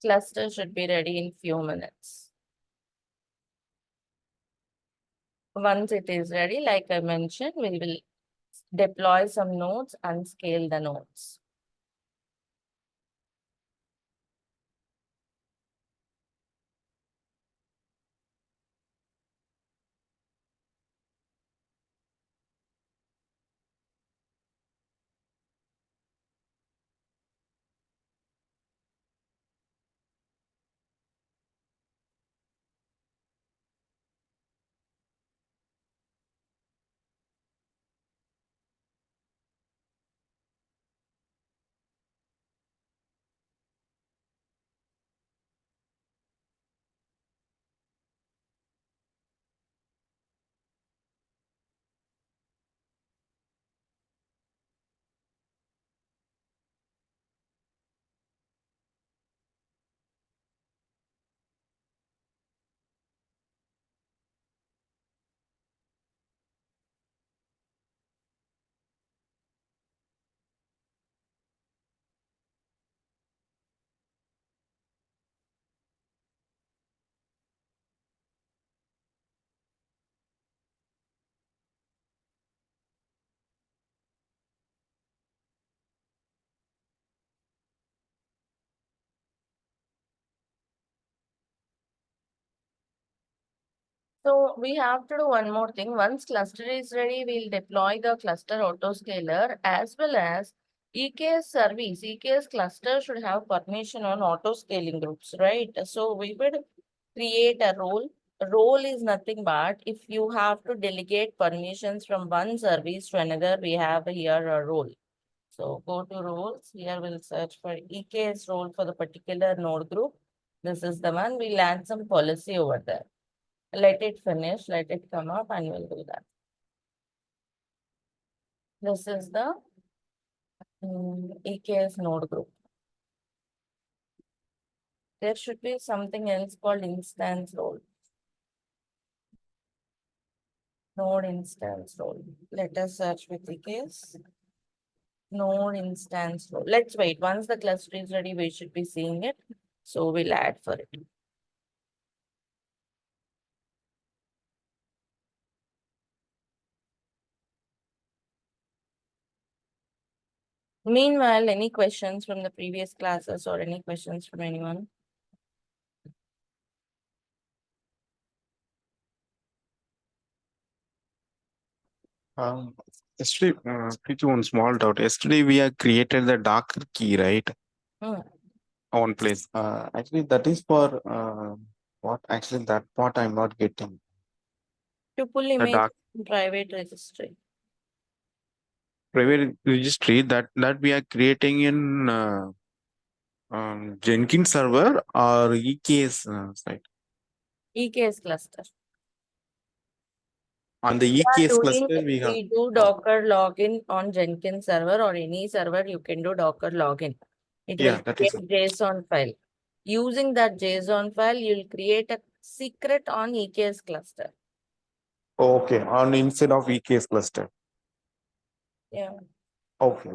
Cluster should be ready in few minutes. Once it is ready, like I mentioned, we will deploy some nodes and scale the nodes. So we have to do one more thing. Once cluster is ready, we'll deploy the cluster autoscaler as well as EKS service. EKS cluster should have permission on autoscaling groups, right? So we would create a role. A role is nothing but if you have to delegate permissions from one service to another, we have here a role. So go to roles. Here we'll search for EKS role for the particular node group. This is the one. We'll add some policy over there. Let it finish, let it come up, and we'll do that. This is the EKS node group. There should be something else called instance role. Node instance role. Let us search with EKS. Node instance role. Let's wait. Once the cluster is ready, we should be seeing it. So we'll add for it. Meanwhile, any questions from the previous classes or any questions from anyone? Um, Yesterday, pretty one small doubt. Yesterday, we have created the Docker key, right? Hmm. On place. Actually, that is for what? Actually, that part I'm not getting. To pull The image dark in private registry. private registry that we are creating in Jenkins server or EKS site. EKS cluster. On the We are EKS doing, cluster, we have. we do Oh, Docker login on Jenkins server or any server, you can do Docker login. It will yeah, that is. create JSON file. Using that JSON file, you'll create a secret on EKS cluster. Okay, on instead of EKS cluster. Yeah. Okay.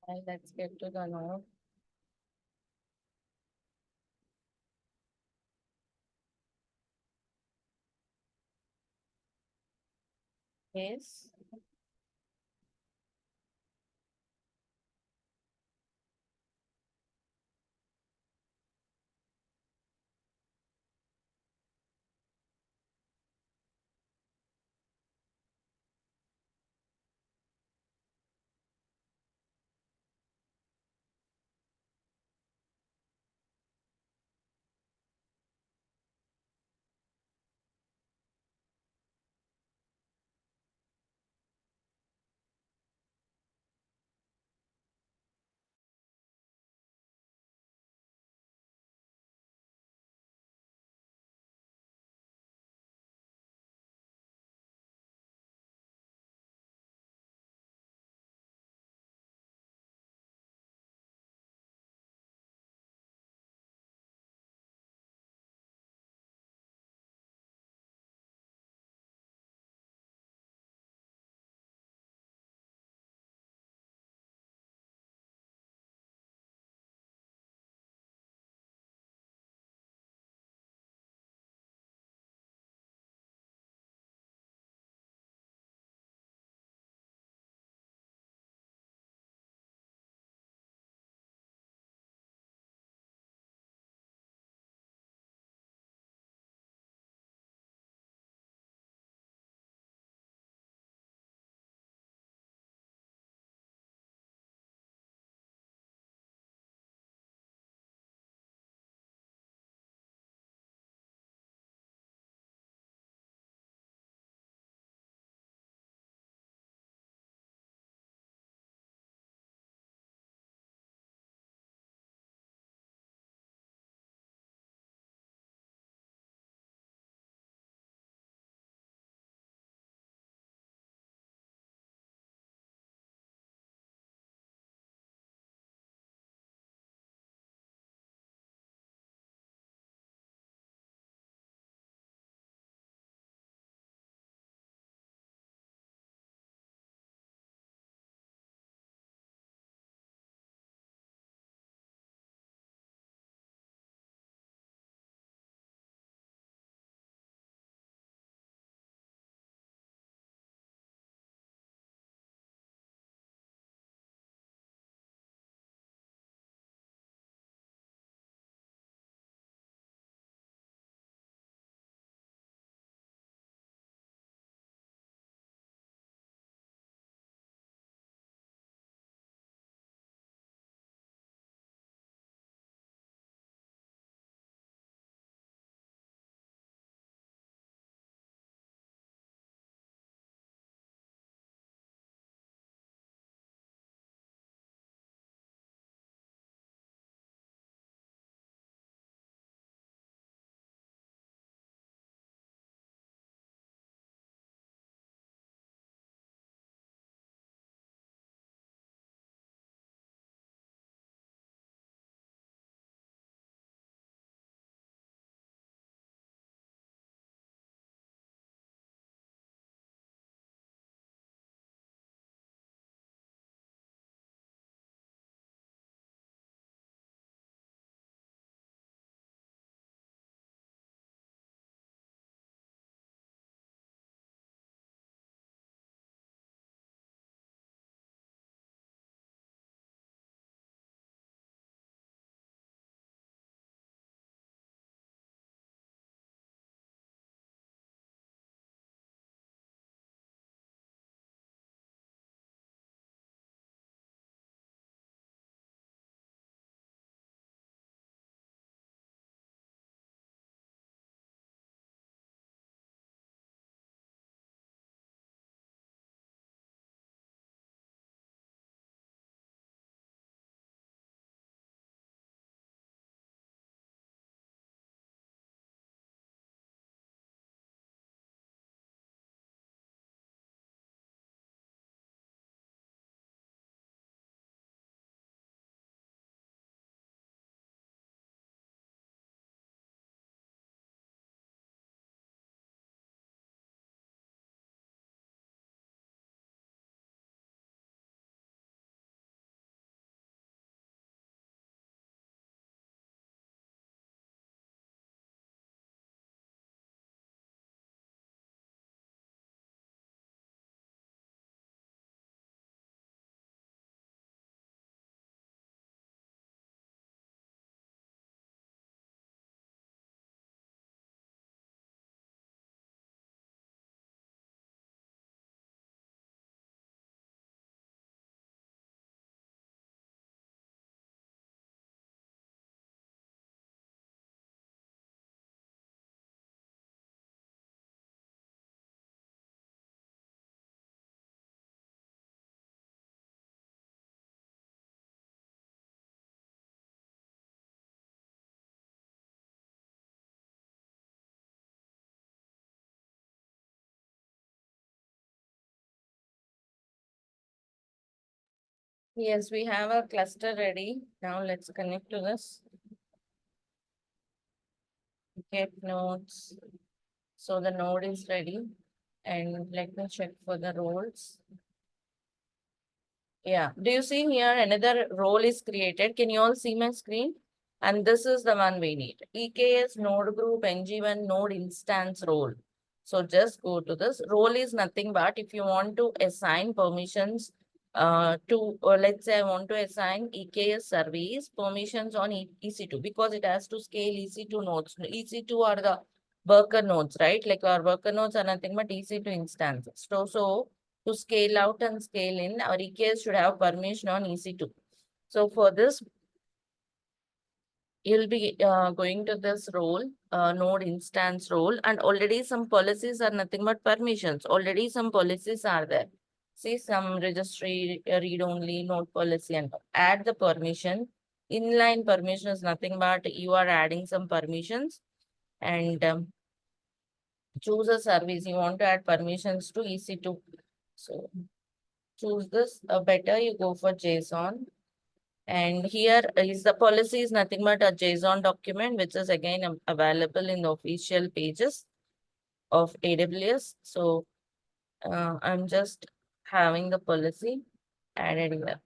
And let's get to the note. Yes. Yes, we have a cluster ready. Now let's connect to this. Get nodes. So the node is ready. And let me check for the roles. Yeah. Do you see here another role is created? Can you all see my screen? And this is the one we need. EKS node group ng1 node instance role. So just go to this. Role is nothing but if you want to assign permissions or let's say I want to assign EKS service permissions on EC2 because it has to scale EC2 nodes. EC2 are the worker nodes, right? Like our worker nodes are nothing but EC2 instances. So to scale out and scale in, our EKS should have permission on EC2. So for this, you'll be going to this role, node instance role, and already some policies are nothing but permissions. Already some policies are there. See some registry, read only, node policy, and add the permission. Inline permission is nothing but you are adding some permissions and choose a service. You want to add permissions to EC2. So choose this. Better you go for JSON. And here is the policy is nothing but a JSON document, which is again available in the official pages of AWS. So I'm just having the policy added here.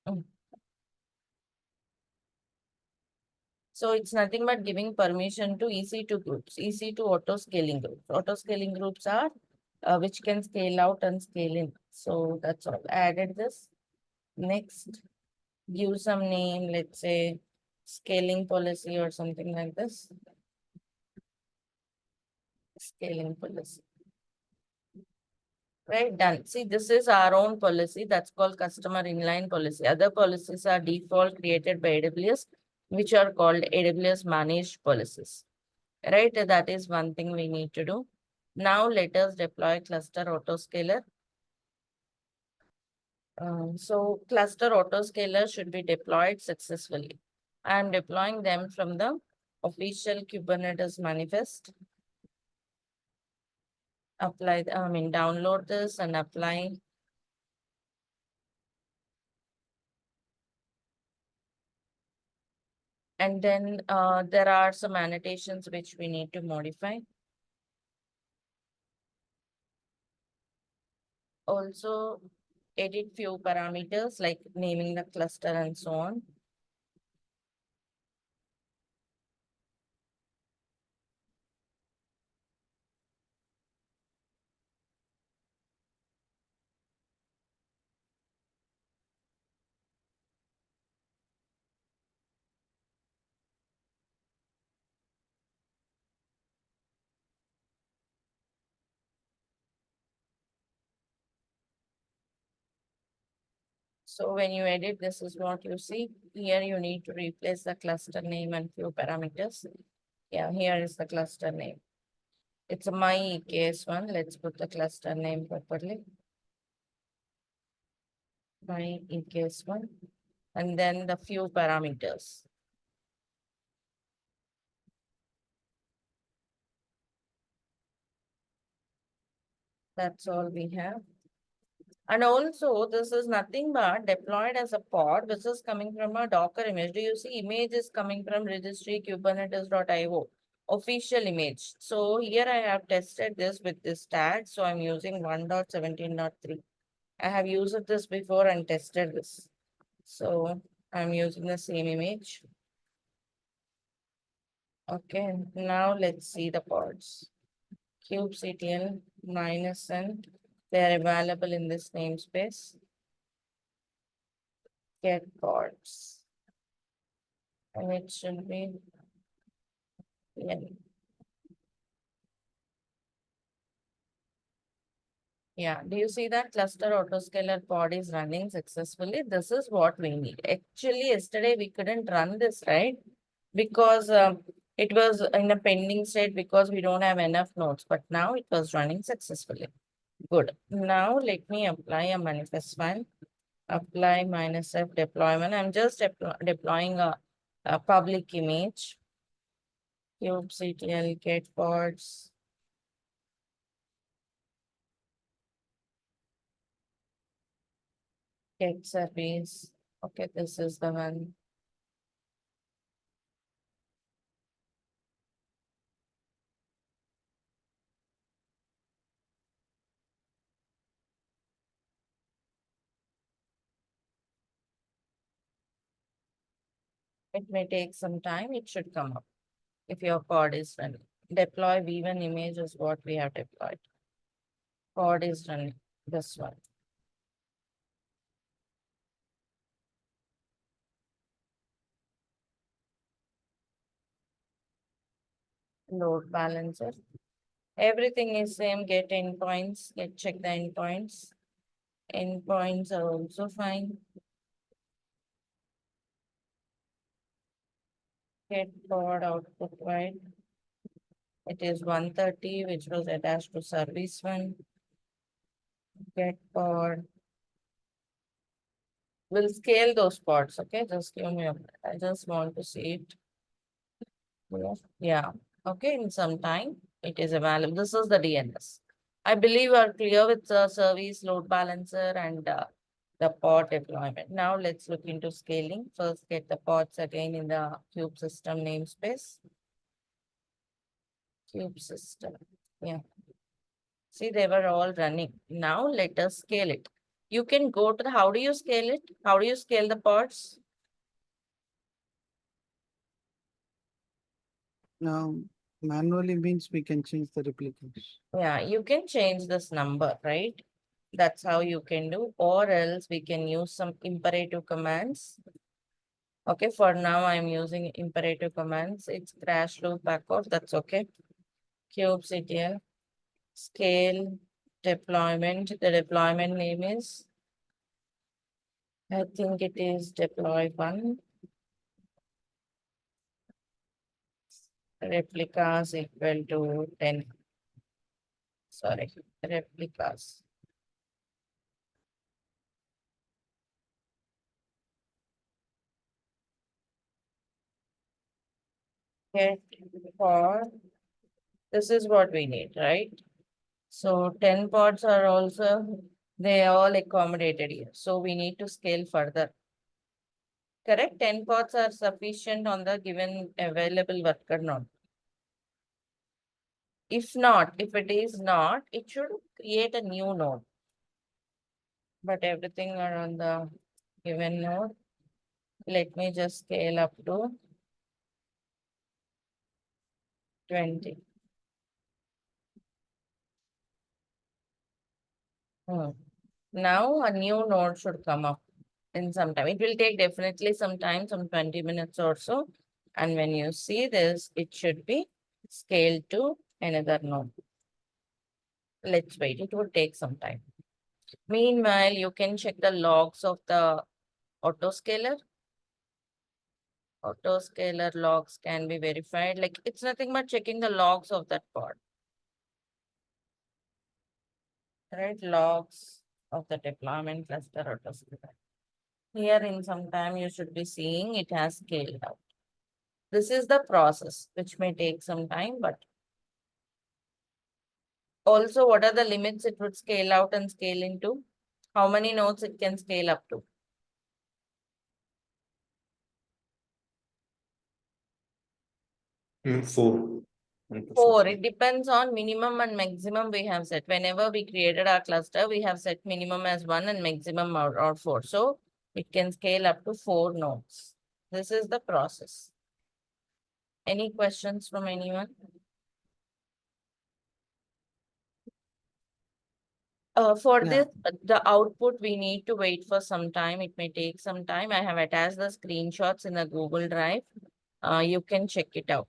Mm. So it's nothing but giving permission to EC2 groups, EC2 auto scaling groups. Auto scaling groups are which can scale out and scale in. So that's all. Added this. Next, give some name, let's say scaling policy or something like this. Scaling policy. Right, done. See, this is our own policy. That's called customer inline policy. Other policies are default created by AWS, which are called AWS managed policies. Right, that is one thing we need to do. Now let us deploy cluster autoscaler. So cluster autoscaler should be deployed successfully. I am deploying them from the official Kubernetes manifest. Apply, download this and apply. And then there are some annotations which we need to modify. Also, edit few parameters like naming the cluster and so on. So when you edit, this is what you see. Here you need to replace the cluster name and few parameters. Yeah, here is the cluster name. It's my case one. Let's put the cluster name properly. My case one. And then the few parameters. That's all we have. And also, this is nothing but deployed as a pod. This is coming from a Docker image. Do you see image is coming from registry kubernetes.io official image. So here I have tested this with this tag. So I'm using 1.17.3. I have used this before and tested this. So I'm using the same image. Okay, now let's see the pods. kubectl minus and they're available in this namespace. Get pods. And it should be yeah. Yeah, do you see that cluster autoscaler pod is running successfully? This is what we need. Actually, yesterday we couldn't run this, right? Because it was in a pending state because we don't have enough nodes, but now it was running successfully. Good. Now let me apply a manifest file. Apply minus F deployment. I'm just deploying a public image. kubectl get pods. Get service. Okay, this is the one. It may take some time. It should come up if your pod is running. Deploy V1 image is what we have deployed. Pod is running. This one. Load balancer. Everything is same. Get endpoints. Check the endpoints. Endpoints are also fine. Get pod output wide. It is 130, which was attached to service one. Get pod. We'll scale those pods. Okay, just give me a minute. I just want to see it. Yeah. Okay, in some time it is available. This is the DNS. I believe you are clear with the service load balancer and the pod deployment. Now let's look into scaling. First, get the pods again in the Cube system namespace. Cube system. Yeah. See, they were all running. Now let us scale it. You can go to the, how do you scale it? How do you scale the pods? Now, manually means we can change the replicas. Yeah, you can change this number, right? That's how you can do, or else we can use some imperative commands. Okay, for now I'm using imperative commands. It's crash loop backup, that's okay. kubectl, scale, deployment. The deployment name is, I think it is deploy one. Replicas equal to 10. Sorry, replicas. Get for, this is what we need, right? So 10 pods are also, they are all accommodated here. So we need to scale further. Correct? 10 pods are sufficient on the given available worker node. If not, if it is not, it should create a new node. But everything are on the given node. Let me just scale up to 20. Now a new node should come up in some time. It will take definitely some time, some 20 minutes or so. And when you see this, it should be scaled to another node. Let's wait. It will take some time. Meanwhile, you can check the logs of the autoscaler. Autoscaler logs can be verified. Like it's nothing but checking the logs of that pod. Right? Logs of the deployment cluster autoscaler. Here in some time, you should be seeing it has scaled out. This is the process, which may take some time, but also what are the limits it would scale out and scale into? How many nodes it can scale up to? Four. 4. It depends on minimum and maximum we have set. Whenever we created our cluster, we have set minimum as 1 and maximum or 4. So it can scale up to 4 nodes. This is the process. Any questions from anyone? For Yeah. this, the output, we need to wait for some time. It may take some time. I have attached the screenshots in the Google Drive. You can check it out.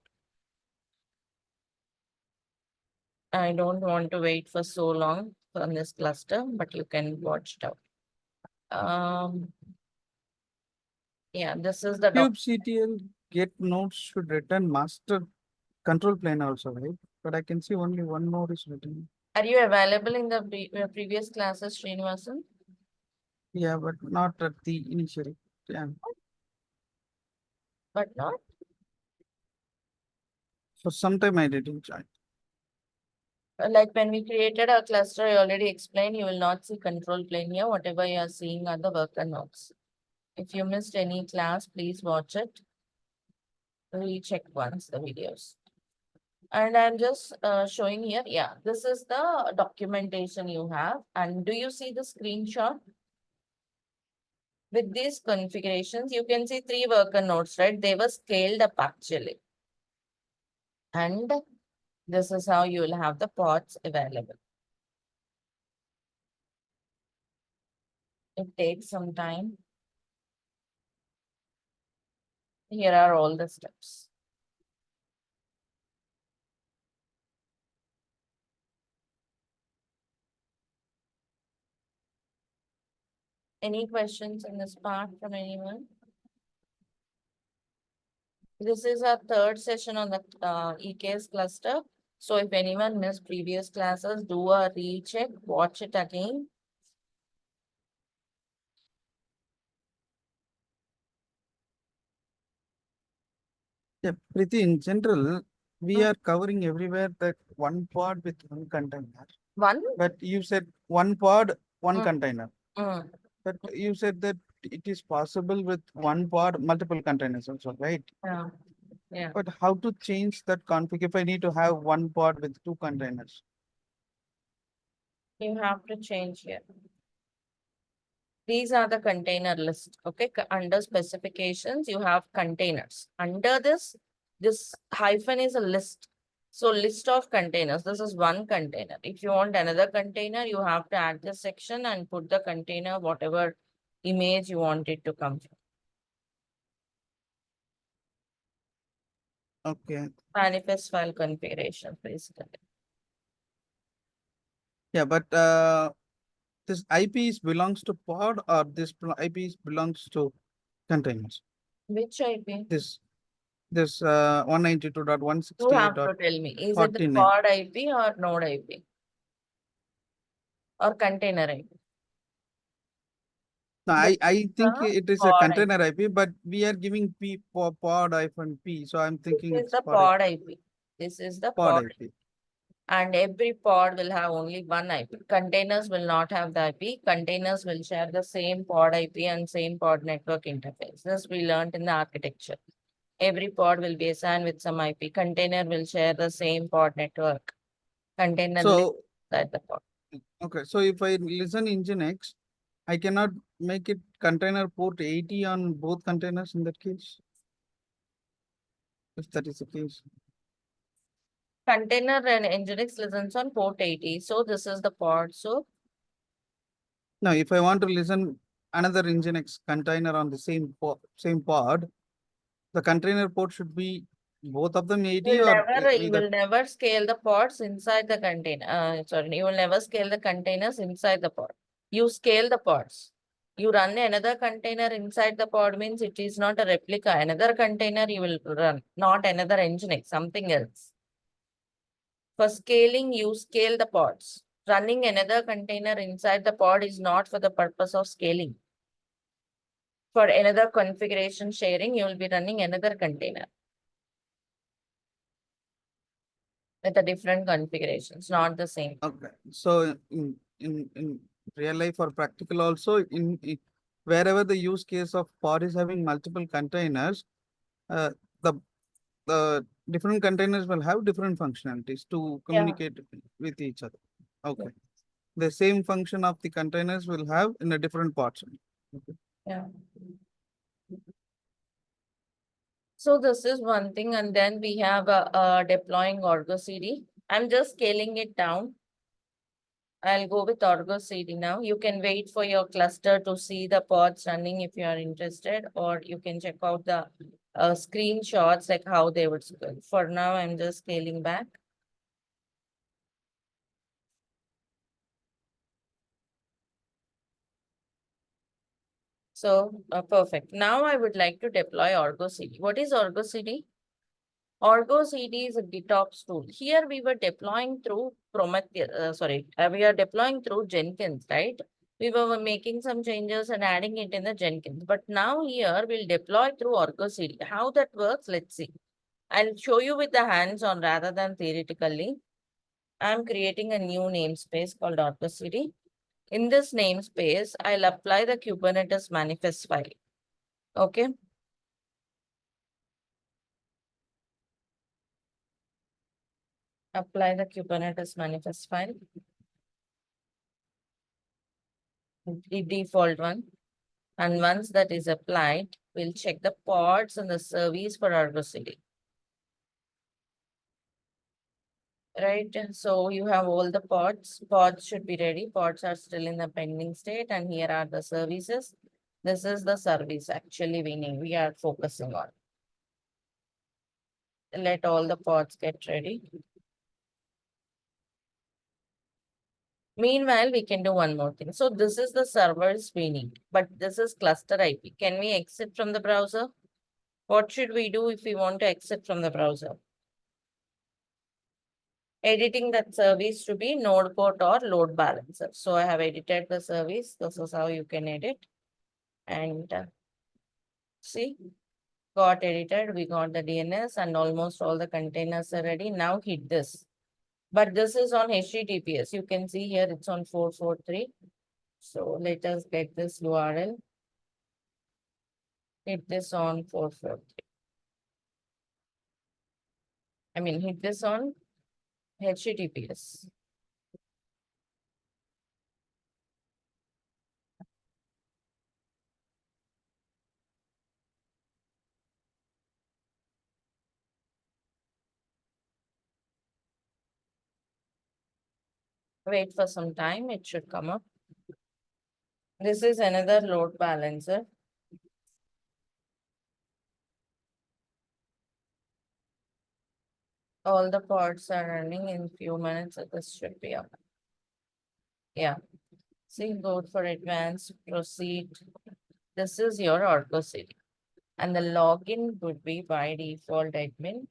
I don't want to wait for so long on this cluster, but you can watch it out. Yeah, this is the doc. kubectl get nodes should return master control plane also, right? But I can see only one node is written. Are you available in the previous classes, Srinivasan? Yeah, but not at the initial. Yeah. But not? For some time I didn't join. Like when we created our cluster, I already explained, you will not see control plane here. Whatever you are seeing are the worker nodes. If you missed any class, please watch it. Recheck once the videos. And I'm just showing here. Yeah, this is the documentation you have. And do you see the screenshot? With these configurations, you can see 3 worker nodes, right? They were scaled up actually. And this is how you will have the pods available. It takes some time. Here are all the steps. Any questions in this part from anyone? This is our third session on the EKS cluster. So if anyone missed previous classes, do a recheck, watch it again. Yeah, Preeti, in general, we are covering everywhere that one pod with one container. One? But you said one pod, one Mm. container. Mm. But you said that it is possible with one pod, multiple containers also, right? Yeah. Yeah. But how to change that config if I need to have one pod with 2 containers? You have to change here. These are the container list. Okay. Under specifications, you have containers. Under this hyphen is a list. So list of containers. This is one container. If you want another container, you have to add this section and put the container, whatever image you want it to come from. Okay. Manifest file configuration, basically. Yeah, but this IP belongs to pod or this IP belongs to containers? Which IP? This 192.168. You have to tell me. Is it the 49. pod IP or node IP? Or container IP? No, I think The it is a pod container IP, but we are giving P pod hyphen P, so I'm thinking This is it's the pod IP. This is the pod pod. IP. And every pod will have only one IP. Containers will not have the IP. Containers will share the same pod IP and same pod network interface. This we learned in the architecture. Every pod will be assigned with some IP. Container will share the same pod network. Container lives So, inside the pod. okay, so if I listen Nginx, I cannot make it container port 80 on both containers in that case? If that is the case. Container and Nginx listens on port 80. So this is the pod. So Now, if I want to listen another Nginx container on the same pod, the container port should be both of them 80 or you will never scale the pods inside the container. Sorry, you will never scale the containers inside the pod. You scale the pods. You run another container inside the pod means it is not a replica. Another container you will run, not another Nginx, something else. For scaling, you scale the pods. Running another container inside the pod is not for the purpose of scaling. For another configuration sharing, you will be running another container with a different configurations, not the same. Okay, so in real life or practical also, wherever the use case of pod is having multiple containers, uh, the the different containers will have different functionalities to communicate with each other. Okay, the same function of the containers will have in a different pods. Okay. Yeah. So this is one thing, and then we have deploying Argo CD. I'm just scaling it down. I'll go with Argo CD now. You can wait for your cluster to see the pods running if you are interested, or you can check out the screenshots like how they would scale. For now, I'm just scaling back. So perfect. Now I would like to deploy Argo CD. What is Argo CD? Argo CD is a DEVOPS tool. Here we were deploying through Prometheus, we are deploying through Jenkins, right? We were making some changes and adding it in the Jenkins. But now here we'll deploy through Argo CD. How that works, let's see. I'll show you with the hands-on rather than theoretically. I'm creating a new namespace called Argo City. In this namespace, I'll apply the Kubernetes manifest file. Okay. Apply the Kubernetes manifest file. The default one. And once that is applied, we'll check the pods and the service for Argo City. Right, so you have all the pods. Pods should be ready. Pods are still in the pending state, and here are the services. This is the service actually we are focusing on. Let all the pods get ready. Meanwhile, we can do one more thing. So this is the servers we need, but this is cluster IP. Can we exit from the browser? What should we do if we want to exit from the browser? Editing that service to be node port or load balancer. So I have edited the service. This is how you can edit. And see, got edited. We got the DNS and almost all the containers are ready. Now hit this. But this is on HTTPS. You can see here it's on 443. So let us get this URL. Hit this on 443. I mean, hit this on HTTPS. Wait for some time, it should come up. This is another load balancer. All the pods are running in few minutes. So this should be up. Yeah. See, go for advanced, proceed. This is your Argo City. And the login would be by default admin.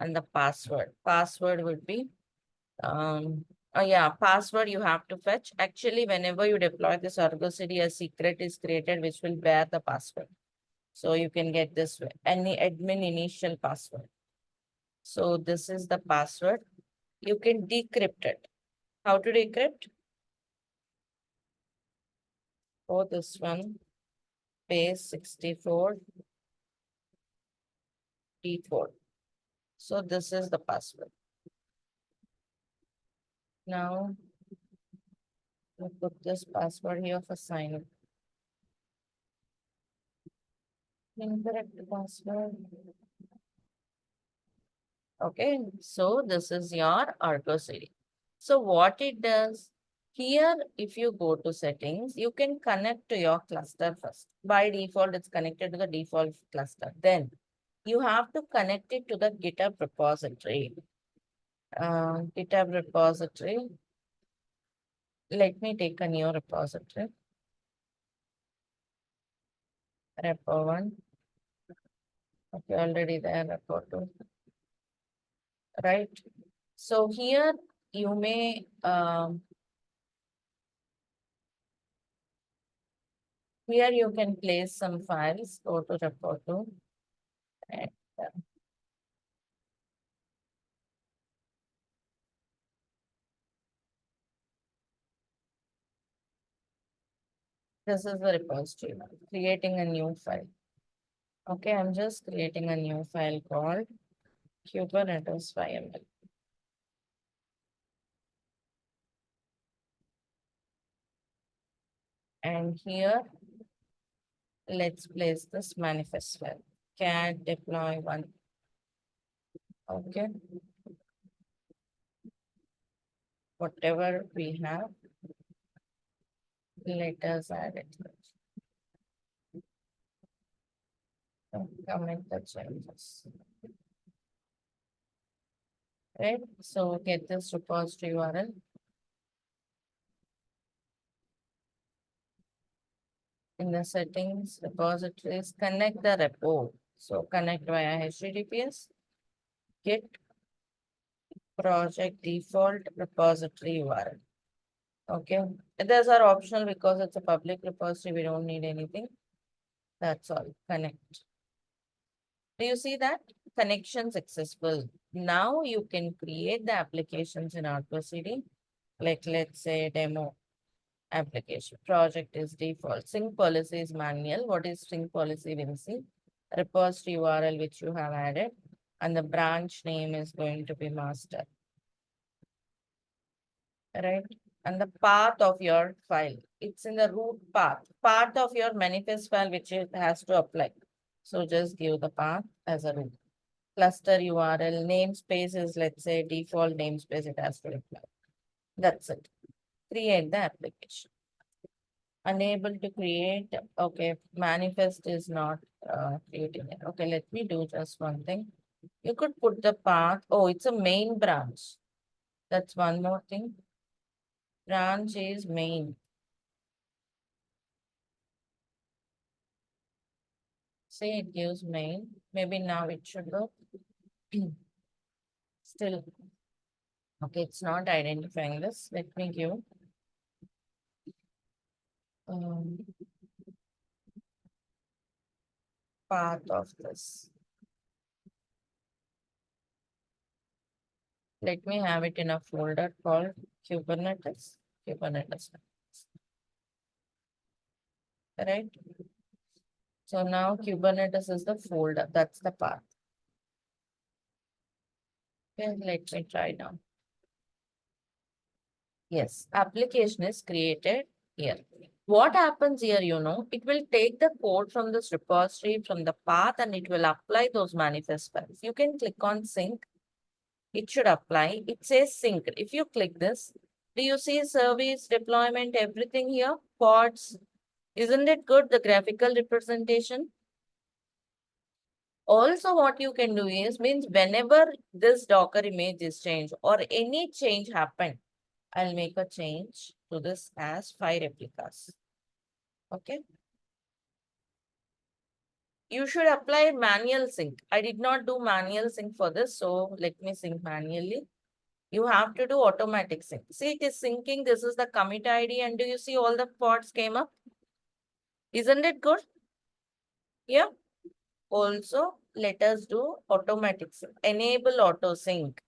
And the password. Password would be, password you have to fetch. Actually, whenever you deploy this Argo City, a secret is created which will bear the password. So you can get this way. Any admin initial password. So this is the password. You can decrypt it. How to decrypt? Oh, this one. Base 64 T4. So this is the password. Now, we put this password here for sign up. Incorrect password. Okay, so this is your Argo City. So what it does, here, if you go to settings, you can connect to your cluster first. By default, it's connected to the default cluster. Then you have to connect it to the GitHub repository. GitHub repository. Let me take a new repository. Repo 1. Okay, already there, repo 2. Right. So here you may here you can place some files. Go to repo 2. And this is the repository. Creating a new file. Okay, I'm just creating a new file called Kubernetes YML. And here, let's place this manifest file. Cat deploy 1. Okay. Whatever we have, let us add it. Comment the changes. Right, so get this repository URL. In the settings, repositories, connect the repo. So connect via HTTPS, git project default repository URL. Okay, those are optional because it's a public repository. We don't need anything. That's all. Connect. Do you see that? Connection successful. Now you can create the applications in Argo CD. Like let's say demo application. Project is default. Sync policy is manual. What is sync policy? We'll see. Repository URL which you have added. And the branch name is going to be master. Right? And the path of your file. It's in the root path. Path of your manifest file which it has to apply. So just give the path as a root. Cluster URL, namespace is, let's say, default namespace, it has to apply. That's it. Create the application. Unable to create, okay, manifest is not creating it. Okay, let me do just one thing. You could put the path, oh, it's a main branch. That's one more thing. Branch is main. Say it gives main, maybe now it should work. Still, okay, it's not identifying this. Let me give path of this. Let me have it in a folder called Kubernetes. Kubernetes. Right? So now Kubernetes is the folder. That's the path. Okay, let me try now. Yes, application is created here. What happens here, it will take the code from this repository, from the path, and it will apply those manifest files. You can click on sync. It should apply. It says sync. If you click this, do you see service, deployment, everything here? Pods. Isn't it good, the graphical representation? Also, what you can do is, means whenever this Docker image is changed or any change happened, I'll make a change to this as 5 replicas. Okay. You should apply manual sync. I did not do manual sync for this, so let me sync manually. You have to do automatic sync. See, it is syncing. This is the commit ID. And do you see all the pods came up? Isn't it good? Yeah. Also, let us do automatic sync. Enable auto sync.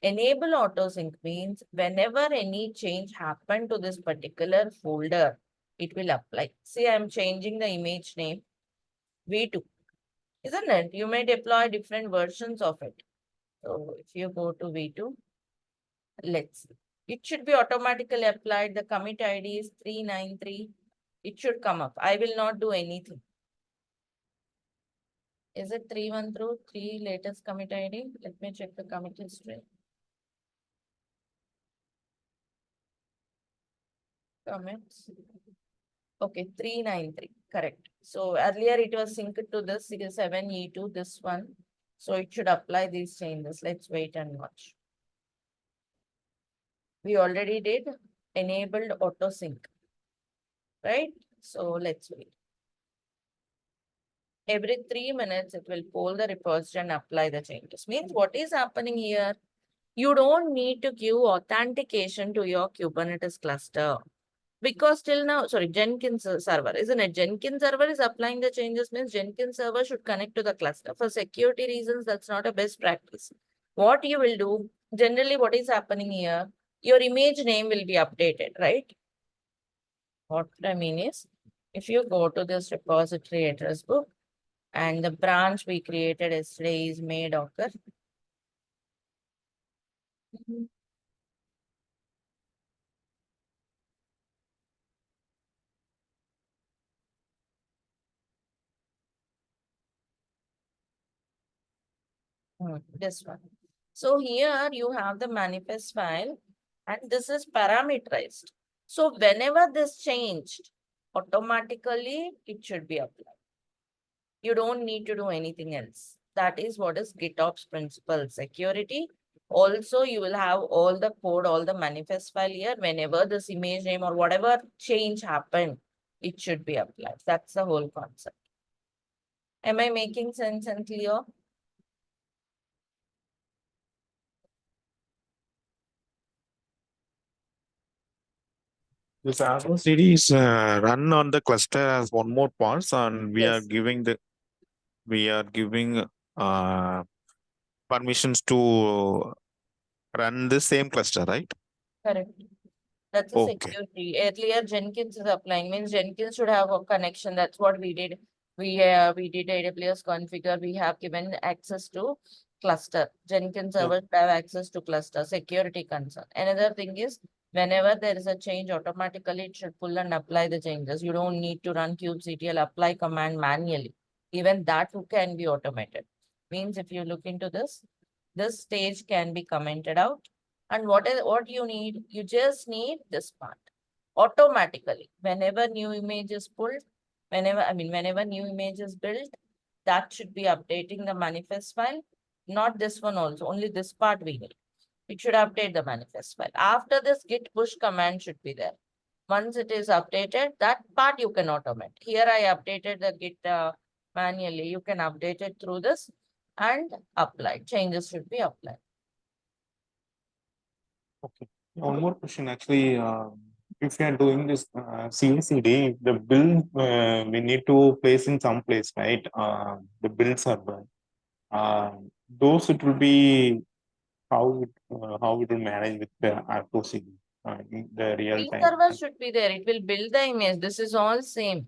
Enable auto sync means whenever any change happen to this particular folder, it will apply. See, I'm changing the image name V2. Isn't it? You may deploy different versions of it. So if you go to V2, let's see. It should be automatically applied. The commit ID is 393. It should come up. I will not do anything. Is it 313 latest commit ID? Let me check the commit history. Commits. Okay, 393. Correct. So earlier it was synced to this 7E2, this one. So it should apply these changes. Let's wait and watch. We already did enabled auto sync, right? So let's wait. Every 3 minutes, it will pull the repository and apply the changes. Means what is happening here? You don't need to give authentication to your Kubernetes cluster. Because till now, sorry, Jenkins server, isn't it? Jenkins server is applying the changes, means Jenkins server should connect to the cluster. For security reasons, that's not a best practice. What you will do, generally what is happening here, your image name will be updated, right? What I mean is, if you go to this repository address book, and the branch we created yesterday is made Docker. This one. So here you have the manifest file and this is parameterized. So whenever this changed, automatically it should be applied. You don't need to do anything else. That is what is GitOps principle. Security. Also, you will have all the code, all the manifest file here. Whenever this image name or whatever change happened, it should be applied. That's the whole concept. Am I making sense and clear? This Argo CD is run on the cluster as one more parts, and we are Yes. giving permissions to run the same cluster, right? Correct. That's a Okay. security. Earlier Jenkins is applying, means Jenkins should have a connection. That's what we did. We did AWS configure. We have given access to cluster. Jenkins Yeah. server have access to cluster, security concern. Another thing is whenever there is a change, automatically it should pull and apply the changes. You don't need to run kubectl apply command manually. Even that can be automated. Means if you look into this stage can be commented out. And what you need? You just need this part. Automatically, whenever new image is pulled, whenever new image is built, that should be updating the manifest file. Not this one also, only this part we need. It should update the manifest file. After this, git push command should be there. Once it is updated, that part you can automate. Here I updated the git manually. You can update it through this and apply. Changes should be applied. Okay. One more question, actually, if you are doing this CI/CD, the build we need to place in some place, right? The build server. Those it will be how it will manage with the Argo CD in the real Build time. server should be there. It will build the image. This is all same.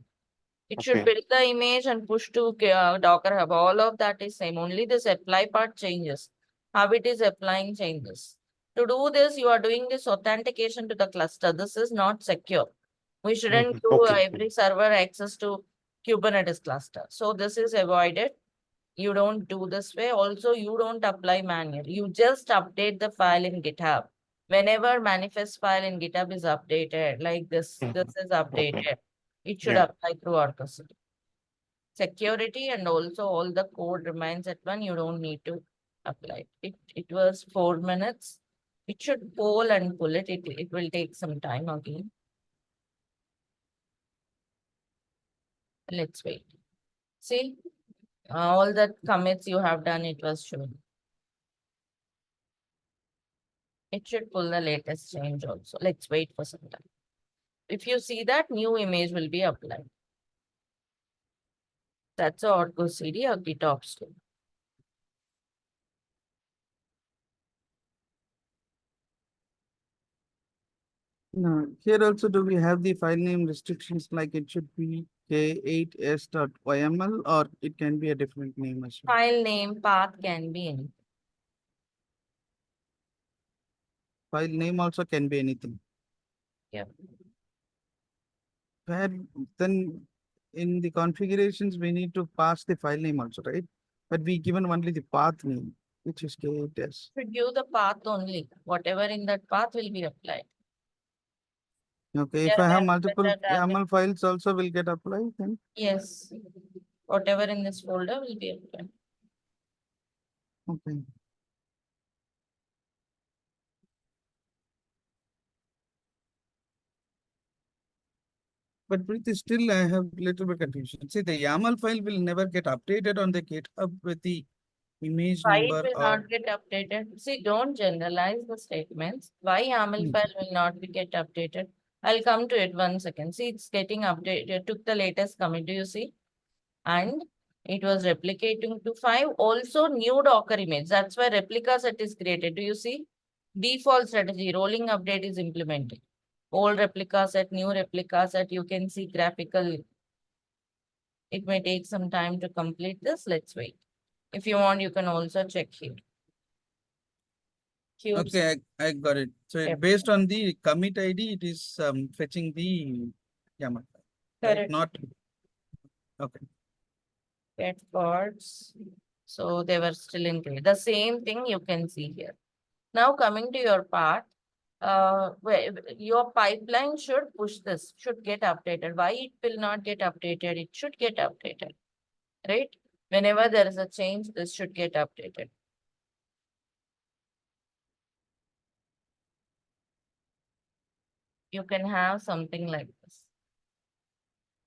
It should Okay. build the image and push to Docker Hub. All of that is same. Only this apply part changes. How it is applying changes. To do this, you are doing this authentication to the cluster. This is not secure. We shouldn't Mhm. do Okay. every server access to Kubernetes cluster. So this is avoided. You don't do this way. Also, you don't apply manual. You just update the file in GitHub. Whenever manifest file in GitHub is updated, like this Mhm. is updated. Okay. It should Yeah. apply through Argo CD. Security and also all the code remains at one. You don't need to apply. It was 4 minutes. It should poll and pull it. It will take some time again. Let's wait. See, all the commits you have done, it was shown. It should pull the latest change also. Let's wait for some time. If you see that, new image will be applied. That's a Argo CD or DEVOPS tool. Now, here also do we have the file name restrictions, like it should be k8s.yml or it can be a different name as well? File name, path can be anything. File name also can be anything. Yeah. Where then in the configurations, we need to pass the file name also, right? But we given only the path name, which is k8s. Should give the path only. Whatever in that path will be applied. Okay, Here if I I have have multiple given the target. YAML files also will get applied then? Yes. Whatever in this folder will be applied. Okay. But Preeti, still I have little bit confusion. See, the YAML file will never get updated on the GitHub with the image Why it number will or not get updated? See, don't generalize the statements. Why YAML file will not be get updated? I'll come to it 1 second. See, it's getting updated. Took the latest commit. Do you see? And it was replicating to 5. Also, new Docker image. That's why replica set is created. Do you see? Default strategy, rolling update is implemented. Old replica set, new replica set. You can see graphical. It may take some time to complete this. Let's wait. If you want, you can also check here. Cubes. okay, I got it. So Yep. based on the commit ID, it is fetching the YAML file, right? Correct. Not okay. Get parts. So they were still in grade. The same thing you can see here. Now coming to your part, your pipeline should push this, should get updated. Why it will not get updated? It should get updated, right? Whenever there is a change, this should get updated. You can have something like this.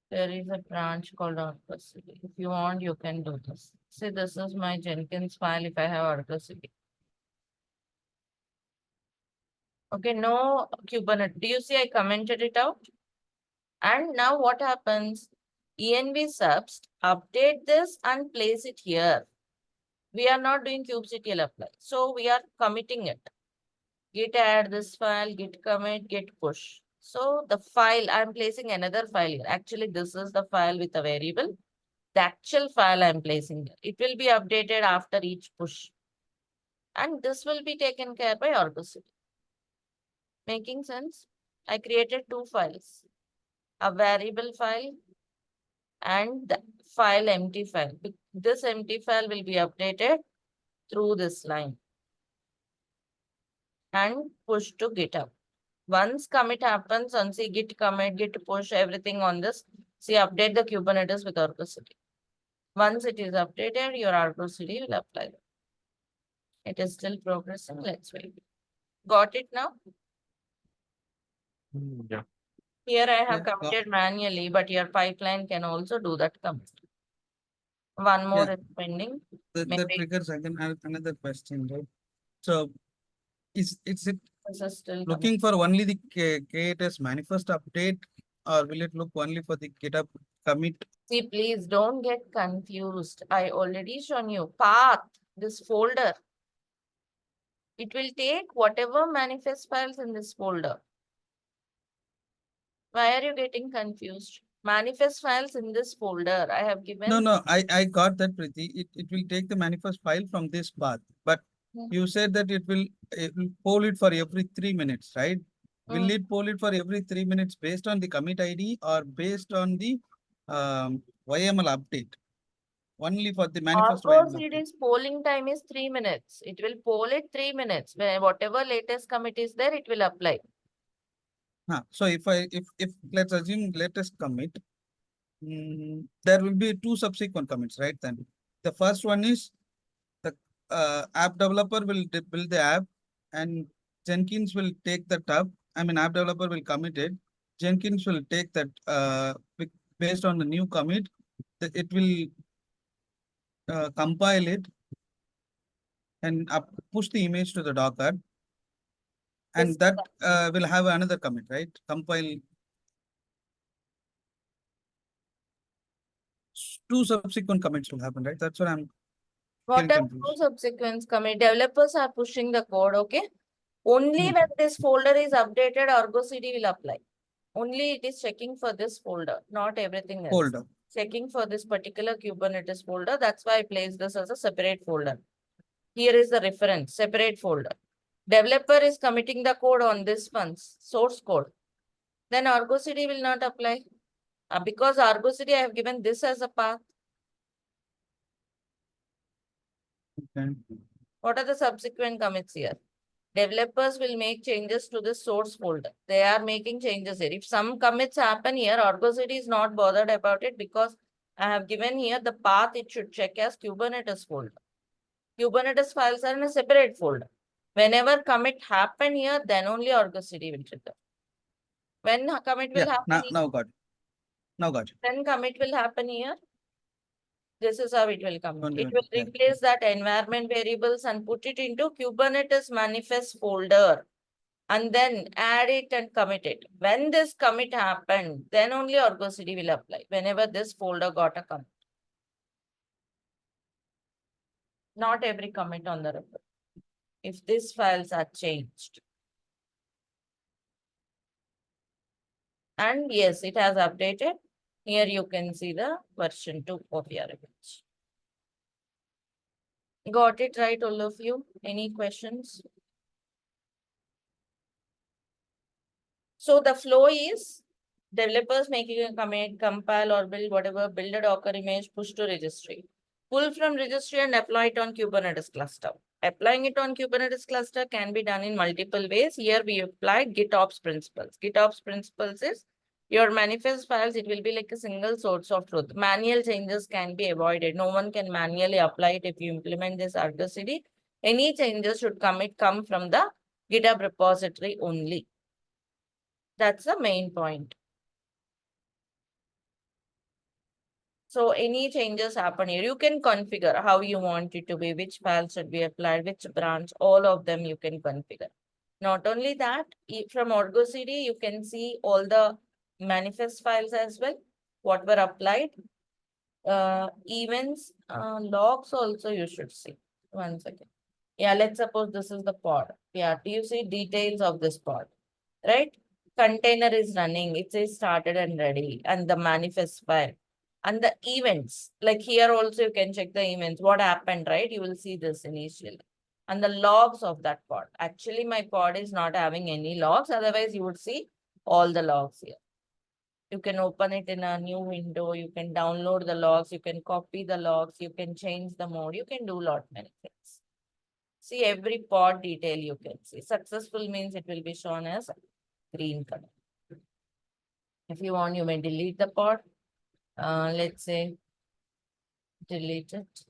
There is a branch called Argo CD. If you want, you can do this. See, this is my Jenkins file if I have Argo CD. Okay, no Kubernetes. Do you see I commented it out? And now what happens? env subs update this and place it here. We are not doing kubectl apply. So we are committing it. Git add this file, git commit, git push. So the file, I'm placing another file here. Actually, this is the file with a variable. The actual file I'm placing there. It will be updated after each push. And this will be taken care by Argo CD. Making sense? I created two files. A variable file and the file empty file. This empty file will be updated through this line and push to GitHub. Once commit happens on see git commit, git push, everything on this, see update the Kubernetes with Argo CD. Once it is updated, your Argo CD will apply. It is still progressing. Let's wait. Got it now? Yeah. Here I have Yeah, got- committed manually, but your pipeline can also do that commit. One more Yeah. is pending. That Maybe triggers again another question, right? So is it this is still coming. looking for only the KTS manifest update, or will it look only for the GitHub commit? See, please don't get confused. I already shown you path, this folder. It will take whatever manifest files in this folder. Why are you getting confused? Manifest files in this folder. I have given. No, I got that, Preeti. It will take the manifest file from this path, but you said that it will poll it for every 3 minutes, right? Will it poll it for every 3 minutes based on the commit ID or based on the YML update? Only for the manifest Argo YML update. CD's polling time is 3 minutes. It will poll it 3 minutes. Whatever latest commit is there, it will apply. So if let's assume latest commit, there will be 2 subsequent commits, right? Then the first one is the app developer will build the app, and Jenkins will take the tab. I mean, app developer will commit it. Jenkins will take that based on the new commit. It will compile it and push the image to the Docker, and This- that will have another commit, right? Compile. 2 subsequent commits will happen, right? That's what I'm What getting are confused. two subsequent commit? Developers are pushing the code, okay? Only when this folder is updated, Argo CD will apply. Only it is checking for this folder, not everything else. Folder. Checking for this particular Kubernetes folder. That's why I placed this as a separate folder. Here is the reference, separate folder. Developer is committing the code on this one's source code. Then Argo CD will not apply. Because Argo CD, I have given this as a path. Okay. What are the subsequent commits here? Developers will make changes to the source folder. They are making changes here. If some commits happen here, Argo CD is not bothered about it because I have given here the path it should check as Kubernetes folder. Kubernetes files are in a separate folder. Whenever commit happen here, then only Argo CD will trigger. When commit will happen now got it. Now got it. Then commit will happen here. This is how it will come. Only It will yeah. replace that environment variables and put it into Kubernetes manifest folder. And then add it and commit it. When this commit happened, then only Argo CD will apply. Whenever this folder got a commit. Not every commit on the repo. If these files are changed. And yes, it has updated. Here you can see the version 2 of your image. Got it right, all of you? Any questions? So the flow is developers making a commit, compile or build whatever, build a Docker image, push to registry. Pull from registry and apply it on Kubernetes cluster. Applying it on Kubernetes cluster can be done in multiple ways. Here we applied GitOps principles. GitOps principles is your manifest files, it will be like a single source of truth. Manual changes can be avoided. No one can manually apply it if you implement this Argo CD. Any changes should come from the GitHub repository only. That's the main point. So any changes happen here, you can configure how you want it to be, which files should be applied, which branch, all of them you can configure. Not only that, from Argo CD, you can see all the manifest files as well, what were applied. Events, logs also you should see. One second. Yeah, let's suppose this is the pod. Yeah, do you see details of this pod? Right? Container is running, it says started and ready, and the manifest file. And the events, like here also you can check the events, what happened, right? You will see this initially. And the logs of that pod. Actually, my pod is not having any logs, otherwise you would see all the logs here. You can open it in a new window, you can download the logs, you can copy the logs, you can change the mode, you can do lot many things. See every pod detail you can see. Successful means it will be shown as green color. If you want, you may delete the pod. Let's say delete it.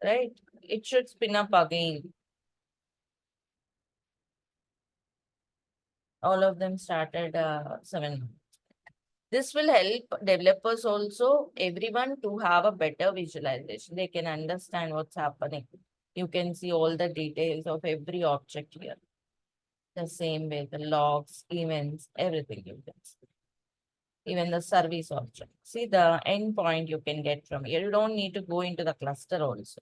Right? It should spin up again. All of them started 7. This will help developers also, everyone to have a better visualization. They can understand what's happening. You can see all the details of every object here. The same way, the logs, events, everything you can see. Even the service object. See the endpoint you can get from here. You don't need to go into the cluster also.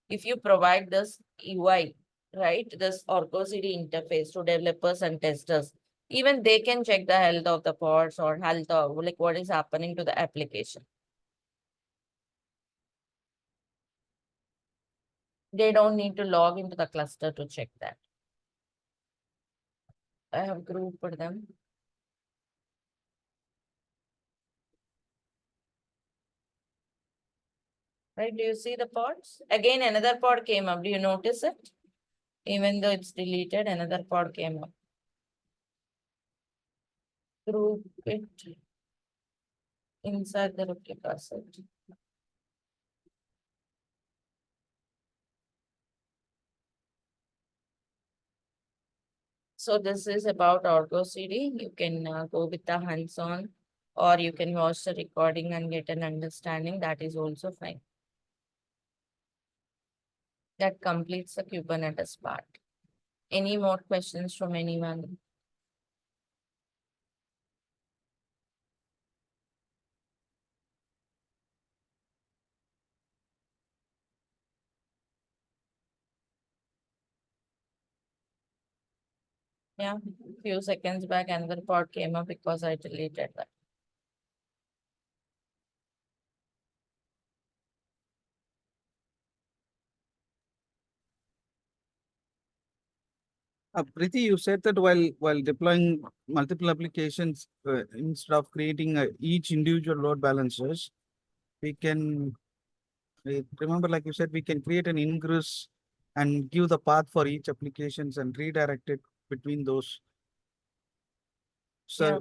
If you provide this UI, right, this Argo CD interface to developers and testers, even they can check the health of the pods or health of like what is happening to the application. They don't need to log into the cluster to check that. I have grouped them. Right, do you see the pods? Again, another pod came up. Do you notice it? Even though it's deleted, another pod came up. Group it inside the replica set. So this is about Argo CD. You can go with the hands-on, or you can watch the recording and get an understanding. That is also fine. That completes the Kubernetes part. Any more questions from anyone? Yeah, few seconds back, another pod came up because I deleted that. Preeti, you said that while deploying multiple applications, instead of creating each individual load balancers, we can remember, like you said, we can create an ingress and give the path for each applications and redirect it between those Yeah.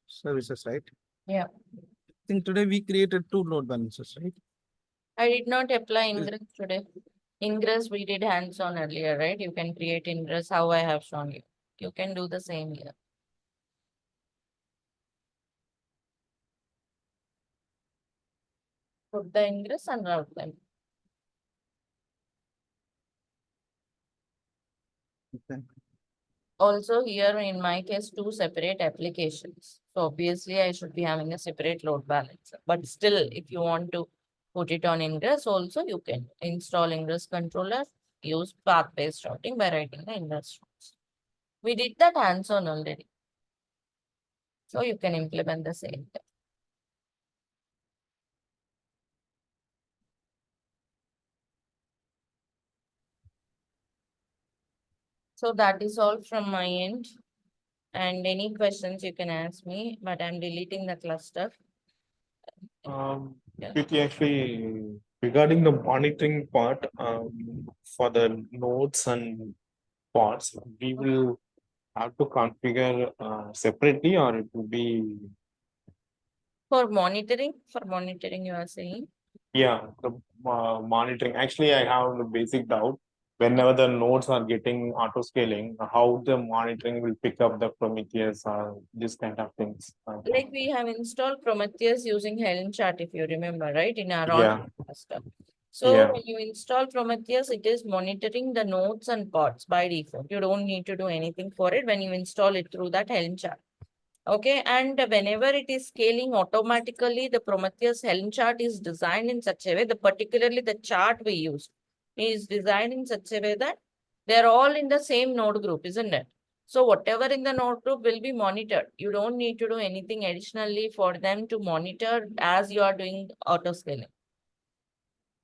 services, right? Yeah. I think today we created 2 load balancers, right? I did not apply ingress today. Ingress we did hands-on earlier, right? You can create ingress how I have shown you. You can do the same here. Put the ingress and route them. Okay. Also here in my case, 2 separate applications. So obviously I should be having a separate load balancer. But still, if you want to put it on ingress also, you can install ingress controller, use path-based routing by writing the ingress routes. We did that hands-on already. So you can implement the same thing. So that is all from my end. And any questions you can ask me, but I'm deleting the cluster. Yeah. Preeti, actually, regarding the monitoring part, for the nodes and pods, we will have to configure separately, or it will be, For monitoring you are saying? yeah, the monitoring. Actually, I have a basic doubt. Whenever the nodes are getting auto scaling, how the monitoring will pick up the Prometheus or this kind of things. Like we have installed Prometheus using Helm chart, if you remember, right? In our Yeah. on cluster. So Yeah. when you install Prometheus, it is monitoring the nodes and pods by default. You don't need to do anything for it when you install it through that Helm chart. Okay, and whenever it is scaling automatically, the Prometheus Helm chart is designed in such a way, particularly the chart we use is designed in such a way that they're all in the same node group, isn't it? So whatever in the node group will be monitored. You don't need to do anything additionally for them to monitor as you are doing auto scaling.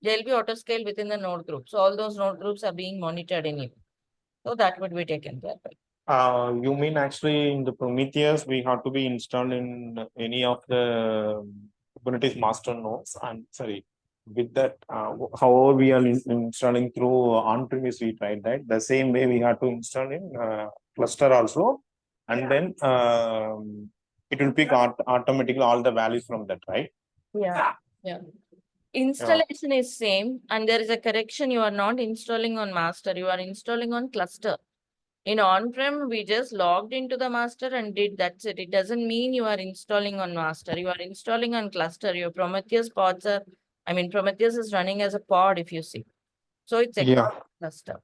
They'll be auto scale within the node group. So all those node groups are being monitored anyway. So that would be taken care of. You mean actually in the Prometheus, we have to be installed in any of the Kubernetes master nodes? And sorry, with that, however we are installing through on-premise suite, right? The same way we have to install in cluster also, and then it will pick automatically all the values from that, right? Yeah. Yeah. Installation is same, and there is a correction. You are not installing on master, you are installing on cluster. In on-prem, we just logged into the master and did that's it. It doesn't mean you are installing on master. You are installing on cluster. Your Prometheus pods are, Prometheus is running as a pod if you see. So it's a Yeah. cluster.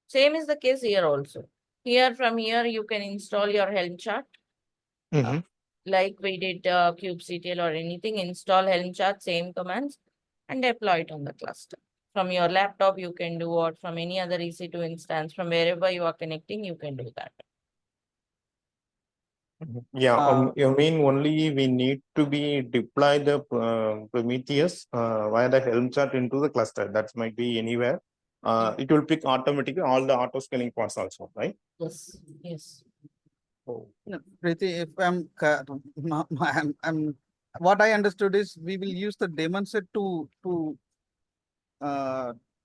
Same is the case here also. Here from here, you can install your Helm chart. Like we did kubectl or anything, install Helm chart, same commands, and deploy it on the cluster. From your laptop, you can do, or from any other EC2 instance, from wherever you are connecting, you can do that. Yeah, you mean only we need to be deploy the Prometheus via the Helm chart into the cluster. That might be anywhere. It will pick automatically all the auto scaling pods also, right? Yes, yes. Oh. No, Preeti, if what I understood is we will use the daemon set to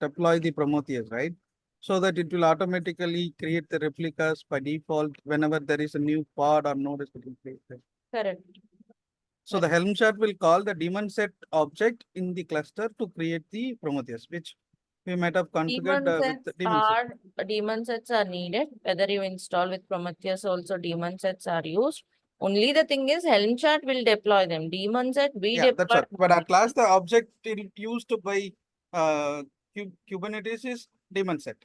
deploy the Prometheus, right? So that it will automatically create the replicas by default whenever there is a new pod or node is put in place. Right? Correct. So the Helm chart will call the daemon set object in the cluster to create the Prometheus, which we might have configured with the daemon set. Daemon sets are needed. Whether you install with Prometheus, also daemon sets are used. Only the thing is, Helm chart will deploy them. Daemon set we Yeah, that's deploy. right. But at last, the object used by Kubernetes is daemon set.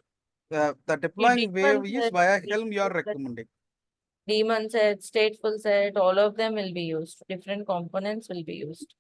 The deploying way daemon is set, via Helm you are recommending. daemon set, stateful set, all of them will be used. Different components will be used.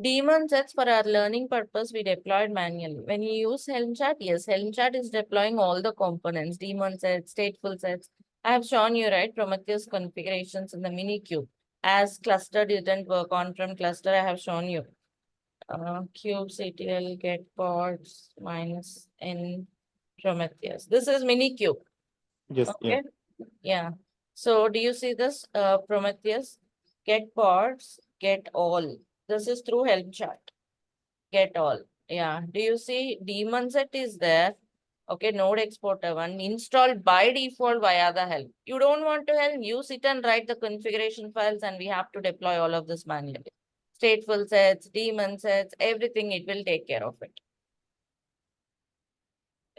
Daemon sets for our learning purpose, we deployed manually. When you use Helm chart, yes, Helm chart is deploying all the components, daemon sets, stateful sets. I have shown you, right, Prometheus configurations in the mini cube. As cluster didn't work on from cluster, I have shown you. Kubectl get pods minus n Prometheus. This is mini cube. Yes. Okay. Yeah. So do you see this Prometheus? Get pods, get all. This is through Helm chart. Get all. Yeah. Do you see daemon set is there? Okay, node exporter one installed by default via the Helm. You don't want to Helm, you sit and write the configuration files and we have to deploy all of this manually. Stateful sets, daemon sets, everything it will take care of it.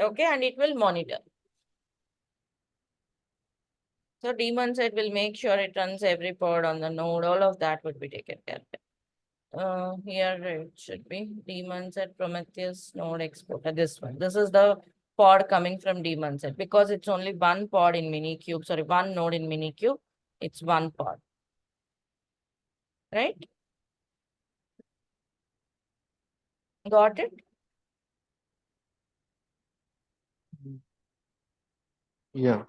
Okay, and it will monitor. So daemon set will make sure it runs every pod on the node. All of that would be taken care of. Here it should be daemon set Prometheus node exporter. This one. This is the pod coming from daemon set because it's only one pod in Minikube. Sorry, one node in Minikube. It's one pod. Right? Got it? Yeah.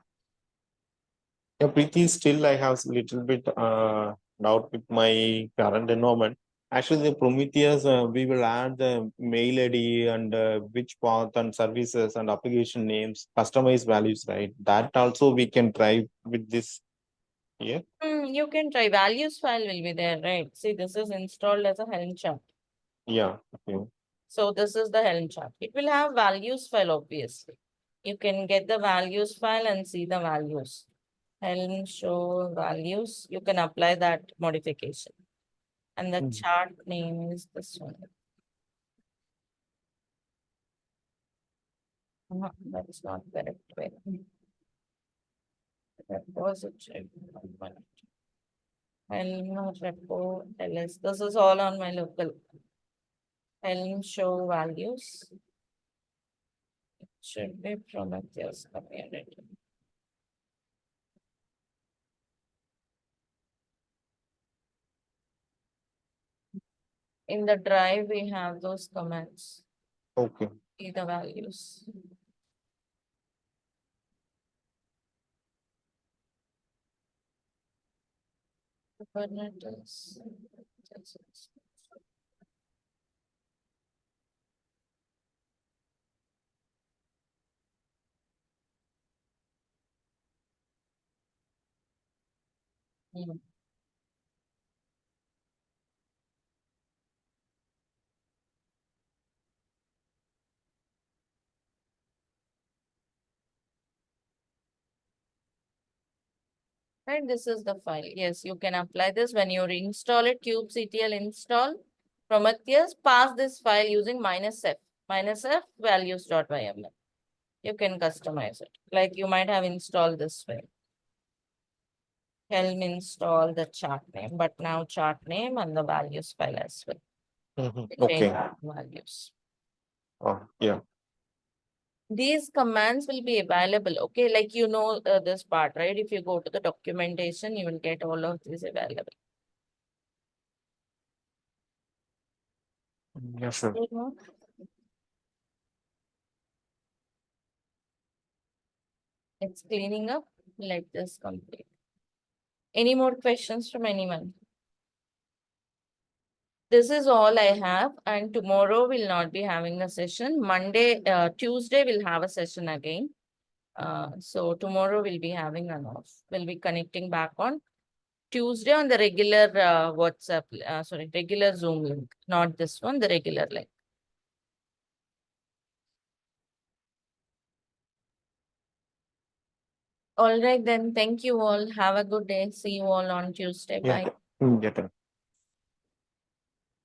Yeah, Preeti, still I have little bit doubt with my current environment. Actually, the Prometheus, we will add the mail ID and which path and services and application names, customized values, right? That also we can try with this here. You can try. Values file will be there, right? See, this is installed as a Helm chart. Yeah. Okay. So this is the Helm chart. It will have values file, obviously. You can get the values file and see the values. Helm show values. You can apply that modification. And the chart name is this one. That's not correct way. Repository. Helm repo ls. This is all on my local. Helm show values. It should be Prometheus community. In the drive, we have those comments. Okay. See the values. Kubernetes. Hmm. Right, this is the file. Yes, you can apply this when you reinstall it. kubectl install Prometheus. Pass this file using -f. -f values.yml. You can customize it. Like you might have installed this way. Helm install the chart name, but now chart name and the values file as well. Okay. Values. Oh, yeah. These commands will be available. Okay, like you know this part, right? If you go to the documentation, you will get all of these available. Yeah, sure. It's cleaning up. Let this complete. Any more questions from anyone? This is all I have, and tomorrow we'll not be having a session. Tuesday we'll have a session again. So tomorrow we'll be having an off. We'll be connecting back on Tuesday on the regular regular Zoom link, not this one, the regular link. All right, then. Thank you all. Have a good day. See you all on Tuesday. Yeah. Bye. Yeah.